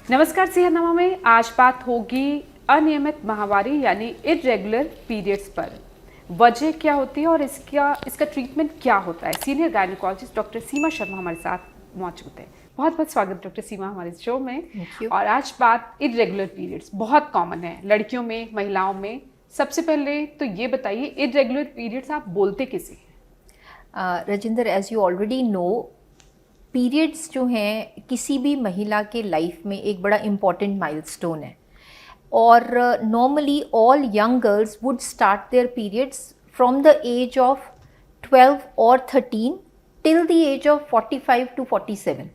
नमस्कार, सेहतनामा में आज बात होगी अनियमित माहवारी यानी इरेगुलर पीरियड्स पर। वजह क्या होती है और इसका ट्रीटमेंट क्या होता है। सीनियर गायनेकोलॉजिस्ट डॉक्टर सीमा शर्मा हमारे साथ मौजूद है। बहुत बहुत स्वागत डॉक्टर सीमा हमारे शो में। और आज बात इरेगुलर पीरियड्स बहुत कॉमन है लड़कियों में, महिलाओं में। सबसे पहले तो ये बताइए, इरेगुलर पीरियड्स आप बोलते किसे? Rajinder, as you already know, periods जो हैं किसी भी महिला के लाइफ में एक बड़ा इम्पॉर्टेंट माइलस्टोन है। और normally all young girls would start their periods from the age of 12 और 13 till the age of 45 to 47।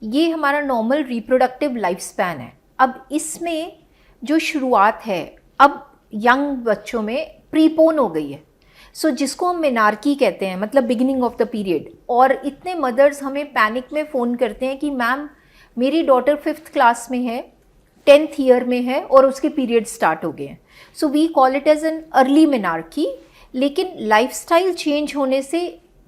ये हमारा नॉर्मल रिप्रोडक्टिव लाइफ स्पैन है। अब इसमें जो शुरुआत है, अब यंग बच्चों में प्रीपोन हो गई है। सो जिसको हम मेनार्की कहते हैं, मतलब बिगिनिंग ऑफ द पीरियड। और इतने मदर्स हमें पैनिक में फ़ोन करते हैं कि मैम मेरी डॉटर 5th क्लास में है, 10th ईयर में है और उसके पीरियड स्टार्ट हो गए हैं। So we call it as an early menarche. लेकिन लाइफस्टाइल चेंज होने से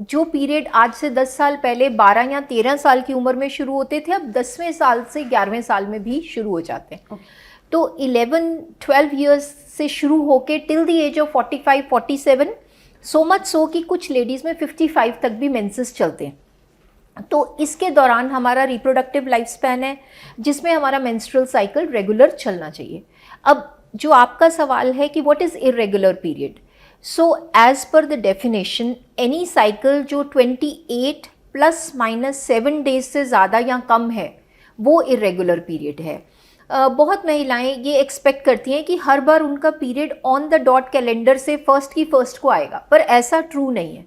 जो पीरियड आज से 10 साल पहले 12 या 13 साल की उम्र में शुरू होते थे, अब 10वें साल से 11वें साल में भी शुरू हो जाते हैं। तो 11-12 ईयर्स से शुरू होके till the age of 45-47, so much so कि कुछ लेडीज़ में 55 तक भी मेंसेस चलते हैं। तो इसके दौरान हमारा रिप्रोडक्टिव लाइफ स्पैन है जिसमें हमारा मेंस्ट्रुअल साइकिल रेगुलर चलना चाहिए। अब जो आपका सवाल है कि what is irregular period, so as per the definition any cycle जो 28 ± 7 डेज से ज़्यादा या कम है वो इरेगुलर पीरियड है। बहुत महिलाएं ये एक्सपेक्ट करती हैं कि हर बार उनका period on the dot calendar से फर्स्ट की फर्स्ट को आएगा, पर ऐसा ट्रू नहीं है।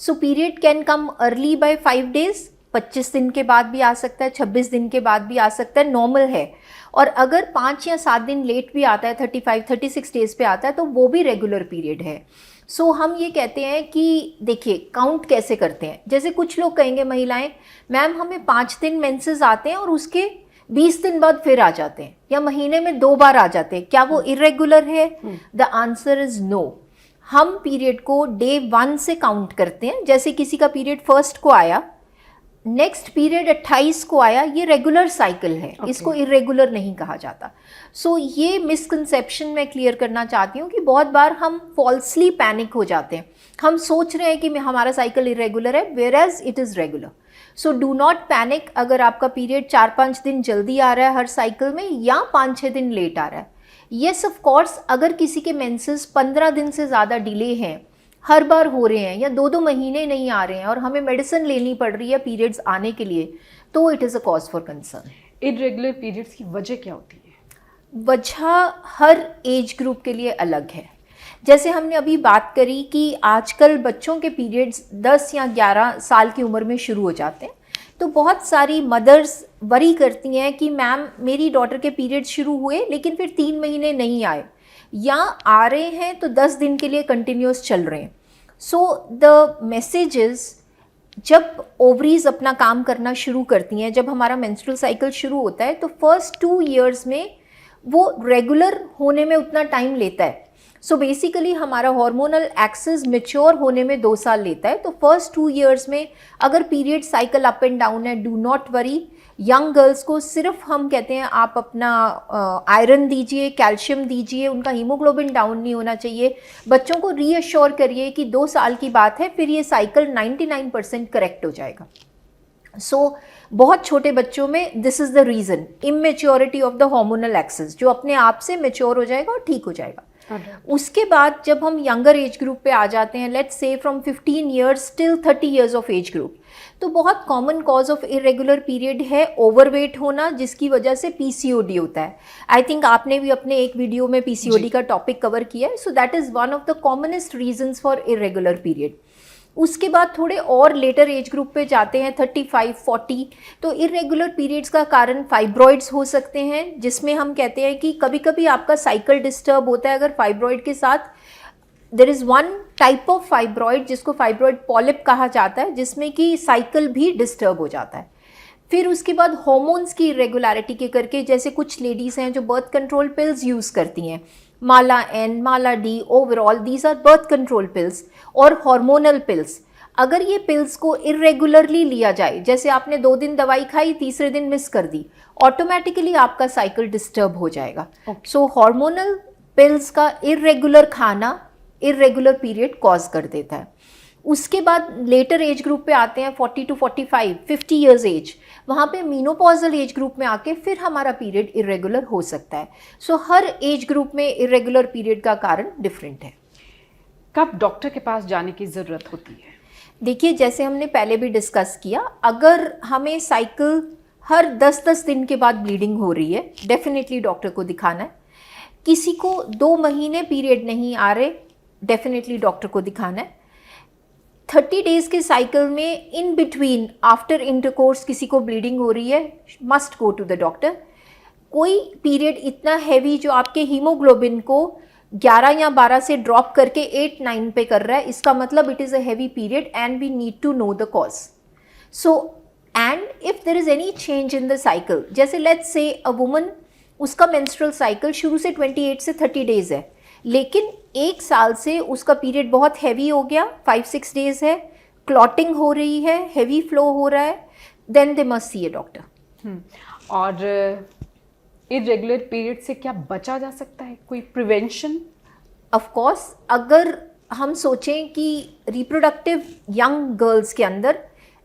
So period can come early by 5 days, 25 दिन के बाद भी आ सकता है, 26 दिन के बाद भी आ सकता है, नॉर्मल है। और अगर 5 या 7 दिन लेट भी आता है, 35-36 डेज पे आता है, तो वो भी रेगुलर पीरियड है। सो हम ये कहते हैं कि देखिए काउंट कैसे करते हैं। जैसे कुछ लोग कहेंगे महिलाएं, मैम हमें 5 दिन मेंसेस आते हैं और उसके 20 दिन बाद फिर आ जाते हैं, या महीने में 2 बार आ जाते हैं, क्या वो इरेगुलर है? The answer is no. हम पीरियड को डे 1 से काउंट करते हैं। जैसे किसी का पीरियड 1st को आया, नेक्स्ट पीरियड 28 को आया, ये रेगुलर साइकिल है। इसको इरेगुलर नहीं कहा जाता। सो ये मिसकंसेप्शन मैं क्लियर करना चाहती हूँ कि बहुत बार हम फॉल्सली पैनिक हो जाते हैं। हम सोच रहे हैं कि हमारा साइकिल इरेगुलर है, whereas it is regular. So do not panic अगर आपका पीरियड 4-5 दिन जल्दी आ रहा है हर साइकिल में, या 5-6 दिन लेट आ रहा है। येस ऑफ कोर्स, अगर किसी के मेंसेस 15 दिन से ज़्यादा डिले हैं, हर बार हो रहे हैं, या 2-2 महीने नहीं आ रहे हैं और हमें मेडिसिन लेनी पड़ रही है पीरियड्स आने के लिए, तो it is a cause for concern. Irregular periods की वजह क्या होती है? वजह हर एज ग्रुप के लिए अलग है। जैसे हमने अभी बात करी कि आजकल बच्चों के पीरियड्स 10 या 11 साल की उम्र में शुरू हो जाते हैं, तो बहुत सारी मदर्स वरी करती हैं कि मैम मेरी डॉटर के पीरियड्स शुरू हुए लेकिन फिर 3 महीने नहीं आए, या आ रहे हैं तो 10 दिन के लिए कंटिन्यूस चल रहे हैं। सो द मैसेज इज, जब ओवरीज अपना काम करना शुरू करती हैं, जब हमारा मेंस्ट्रुअल साइकिल शुरू होता है, तो फर्स्ट 2 ईयर्स में वो रेगुलर होने में उतना टाइम लेता है। सो बेसिकली हमारा हार्मोनल एक्सिस मैच्योर होने में 2 साल लेता है। तो फर्स्ट 2 ईयर्स में अगर period cycle up and down है, do not worry. Young girls को सिर्फ हम कहते हैं आप अपना आयरन दीजिए, कैल्शियम दीजिए, उनका हीमोग्लोबिन डाउन नहीं होना चाहिए। बच्चों को रीअश्योर करिए कि 2 साल की बात है, फिर ये साइकिल 99% करेक्ट हो जाएगा। सो बहुत छोटे बच्चों में this is the reason, immaturity of the hormonal axis, जो अपने आप से मेच्योर हो जाएगा और ठीक हो जाएगा। उसके बाद जब हम यंगर एज ग्रुप पे आ जाते हैं, let's say from 15 years till 30 years of age group, तो बहुत common cause of irregular period है ओवरवेट होना, जिसकी वजह से पीसीओडी होता है। आई थिंक आपने भी अपने एक वीडियो में पीसीओडी का टॉपिक कवर किया है। So that is one of the commonest reasons for irregular period. उसके बाद थोड़े और लेटर एज ग्रुप पे जाते हैं, 35-40, तो इरेगुलर पीरियड्स का कारण फाइब्रॉइड्स हो सकते हैं, जिसमें हम कहते हैं कि कभी कभी आपका साइकिल डिस्टर्ब होता है अगर फाइब्रॉइड के साथ। There is one type of fibroid जिसको फाइब्रॉइड पॉलिप कहा जाता है, जिसमें कि साइकिल भी डिस्टर्ब हो जाता है। फिर उसके बाद हॉर्मोन्स की इरेगुलरिटी के करके, जैसे कुछ लेडीज़ हैं जो बर्थ कंट्रोल पिल्स यूज़ करती हैं, Mala N, Mala D, overall, these are birth control pills और हार्मोनल पिल्स। अगर ये पिल्स को इरेगुलरली लिया जाए, जैसे आपने 2 दिन दवाई खाई, तीसरे दिन मिस कर दी, ऑटोमेटिकली आपका साइकिल डिस्टर्ब हो जाएगा। सो हार्मोनल पिल्स का इरेगुलर खाना इरेगुलर पीरियड कॉज कर देता है। उसके बाद लेटर एज ग्रुप पे आते हैं 40 to 45, 50 ईयर्स एज, वहाँ पे मीनोपॉजल एज ग्रुप में आके फिर हमारा पीरियड इरेगुलर हो सकता है। सो हर एज ग्रुप में इरेगुलर पीरियड का कारण डिफरेंट है। कब डॉक्टर के पास जाने की ज़रूरत होती है? देखिए, जैसे हमने पहले भी डिस्कस किया, अगर हमें साइकिल हर 10-10 दिन के बाद ब्लीडिंग हो रही है, डेफिनेटली डॉक्टर को दिखाना है। किसी को 2 महीने पीरियड नहीं आ रहे, डेफिनेटली डॉक्टर को दिखाना है। 30 डेज के साइकिल में इन बिटवीन आफ्टर इंटरकोर्स किसी को ब्लीडिंग हो रही है, must go to the doctor. कोई पीरियड इतना हैवी जो आपके हीमोग्लोबिन को 11 या 12 से ड्रॉप करके 8-9 पे कर रहा है, इसका मतलब it is a heavy period and we need to know the cause. So and if there is any change in the cycle, जैसे लेट्स से अ वुमन, उसका मेंस्ट्रुअल साइकिल शुरू से 28 से 30 डेज है, लेकिन 1 साल से उसका पीरियड बहुत हैवी हो गया, 5-6 डेज है, क्लॉटिंग हो रही है, हैवी फ्लो हो रहा है, then they must see a doctor. और इरेगुलर पीरियड से क्या बचा जा सकता है? कोई प्रिवेंशन? ऑफ कोर्स, अगर हम सोचें कि रिप्रोडक्टिव यंग गर्ल्स के अंदर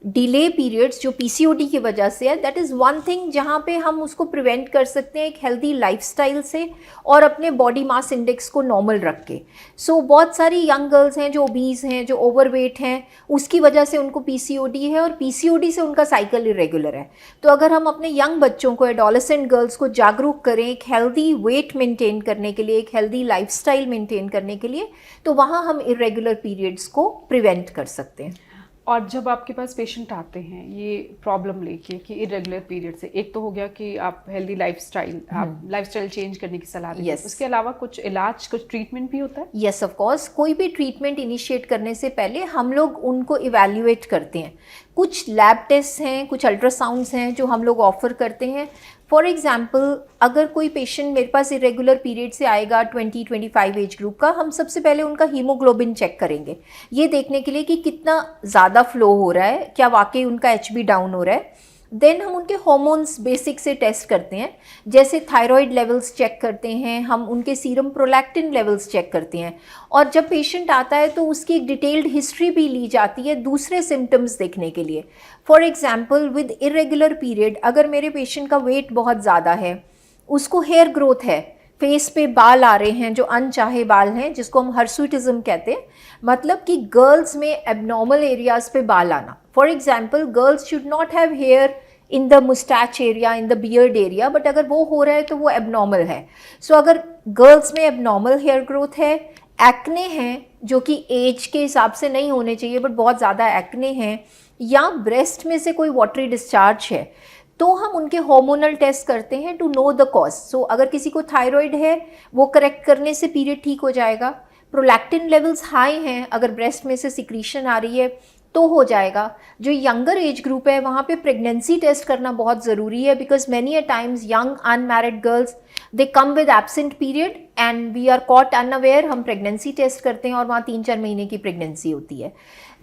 डिले पीरियड्स जो पीसीओडी की वजह से है, दैट इज़ वन थिंग जहाँ पे हम उसको प्रिवेंट कर सकते हैं एक हेल्दी लाइफस्टाइल से और अपने बॉडी मास इंडेक्स को नॉर्मल रख के। सो बहुत सारी यंग गर्ल्स हैं जो ओबीज हैं, जो ओवरवेट हैं, उसकी वजह से उनको पीसीओडी है और पीसीओडी से उनका साइकिल इरेगुलर है। तो अगर हम अपने यंग बच्चों को, एडोलेसेंट गर्ल्स को जागरूक करें एक हेल्दी वेट मेंटेन करने के लिए, एक हेल्दी लाइफस्टाइल मेंटेन करने के लिए, तो वहाँ हम इरेगुलर पीरियड्स को प्रिवेंट कर सकते हैं। और जब आपके पास पेशेंट आते हैं ये प्रॉब्लम लेके कि इरेगुलर पीरियड से, एक तो हो गया कि आप हेल्दी लाइफस्टाइल, आप लाइफस्टाइल चेंज करने की सलाह देते हैं, उसके अलावा कुछ इलाज, कुछ ट्रीटमेंट भी होता है? Yes, of course. कोई भी ट्रीटमेंट इनिशिएट करने से पहले हम लोग उनको इवैल्यूएट करते हैं। कुछ लैब टेस्ट हैं, कुछ अल्ट्रासाउंड्स हैं जो हम लोग ऑफर करते हैं। फॉर एग्जाम्पल, अगर कोई पेशेंट मेरे पास इरेगुलर पीरियड से आएगा 20-25 एज ग्रुप का, हम सबसे पहले उनका हीमोग्लोबिन चेक करेंगे, ये देखने के लिए कि कितना ज़्यादा फ्लो हो रहा है, क्या वाकई उनका एचबी डाउन हो रहा है। देन हम उनके हॉर्मोन्स बेसिक से टेस्ट करते हैं, जैसे थायराइड लेवल्स चेक करते हैं, हम उनके सीरम प्रोलैक्टिन लेवल्स चेक करते हैं। और जब पेशेंट आता है तो उसकी एक डिटेल्ड हिस्ट्री भी ली जाती है दूसरे सिम्टम्स देखने के लिए। For example, with irregular period अगर मेरे पेशेंट का वेट बहुत ज़्यादा है, उसको हेयर ग्रोथ है, फेस पे बाल आ रहे हैं जो अनचाहे बाल हैं, जिसको हम हर्सुटिज्म कहते हैं, मतलब कि गर्ल्स में एबनॉर्मल एरियाज पे बाल आना। For example, girls should not have here in the moustache area, in the beard area, but अगर वो हो रहा है तो वो एबनॉर्मल है। सो अगर गर्ल्स में एबनॉर्मल हेयर ग्रोथ है, एक्ने हैं जो कि एज के हिसाब से नहीं होने चाहिए बट बहुत ज़्यादा एक्ने हैं, या ब्रेस्ट में से कोई वाटरी डिस्चार्ज है, तो हम उनके हार्मोनल टेस्ट करते हैं टू नो द कॉज। सो अगर किसी को थायराइड है, वो करेक्ट करने से पीरियड ठीक हो जाएगा। प्रोलैक्टिन लेवल्स हाई हैं, अगर ब्रेस्ट में से सिक्रीशन आ रही है तो हो जाएगा। जो यंगर एज ग्रुप है वहाँ पे प्रेगनेंसी टेस्ट करना बहुत ज़रूरी है, because many a times young unmarried girls they come with absent period and we are caught unaware. हम प्रेगनेंसी टेस्ट करते हैं और वहाँ 3-4 महीने की प्रेगनेंसी होती है।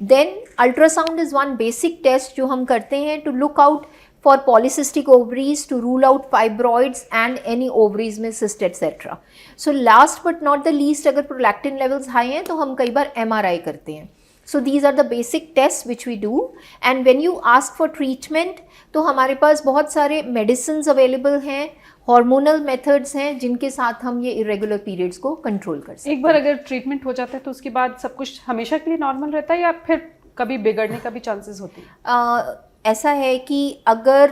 Then ultrasound is one basic test जो हम करते हैं to look out for polycystic ovaries, to rule out fibroids and any ovaries में cyst etc. So last but not the least, अगर prolactin levels high हैं तो हम कई बार MRI करते हैं। So these are the basic tests which we do, and when you ask for treatment तो हमारे पास बहुत सारे medicines available हैं, हार्मोनल मेथड्स हैं जिनके साथ हम ये इरेगुलर पीरियड्स को कंट्रोल कर सकते हैं। एक बार अगर ट्रीटमेंट हो जाता है तो उसके बाद सब कुछ हमेशा के लिए नॉर्मल रहता है या फिर कभी बिगड़ने का भी चांसेस होते हैं? ऐसा है कि अगर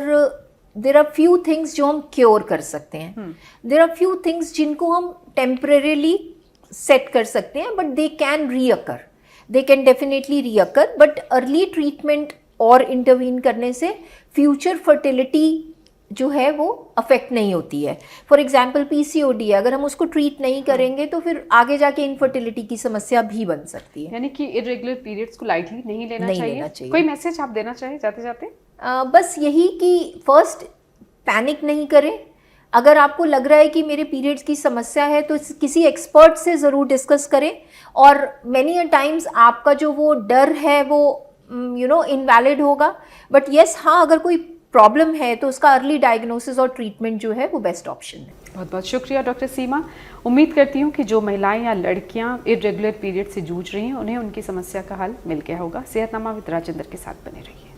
देर आर फ्यू थिंग्स जो हम क्योर कर सकते हैं, देर आर फ्यू थिंग्स जिनको हम टेम्परेरीली सेट कर सकते हैं, but they can recur, they can definitely recur, but early treatment और इंटरवीन करने से फ्यूचर फर्टिलिटी जो है वो अफेक्ट नहीं होती है। फॉर एग्जाम्पल पीसीओडी है, अगर हम उसको ट्रीट नहीं करेंगे तो फिर आगे जाके इनफर्टिलिटी की समस्या भी बन सकती है। यानी कि इरेगुलर पीरियड्स को लाइटली नहीं लेना चाहिए। कोई मैसेज आप देना चाहें जाते जाते? बस यही कि फर्स्ट पैनिक नहीं करें। अगर आपको लग रहा है कि मेरे पीरियड्स की समस्या है तो किसी एक्सपर्ट से ज़रूर डिस्कस करें, और मैनी अ टाइम्स आपका जो वो डर है वो इनवैलिड होगा, बट येस हाँ अगर कोई प्रॉब्लम है तो उसका अर्ली डायग्नोसिस और ट्रीटमेंट जो है वो बेस्ट ऑप्शन है। बहुत बहुत शुक्रिया डॉक्टर सीमा। उम्मीद करती हूँ कि जो महिलाएं या लड़कियां इरेगुलर पीरियड से जूझ रही हैं उन्हें उनकी समस्या का हल मिल गया होगा। सेहतनामा विद राजेंद्र के साथ बने रहिए।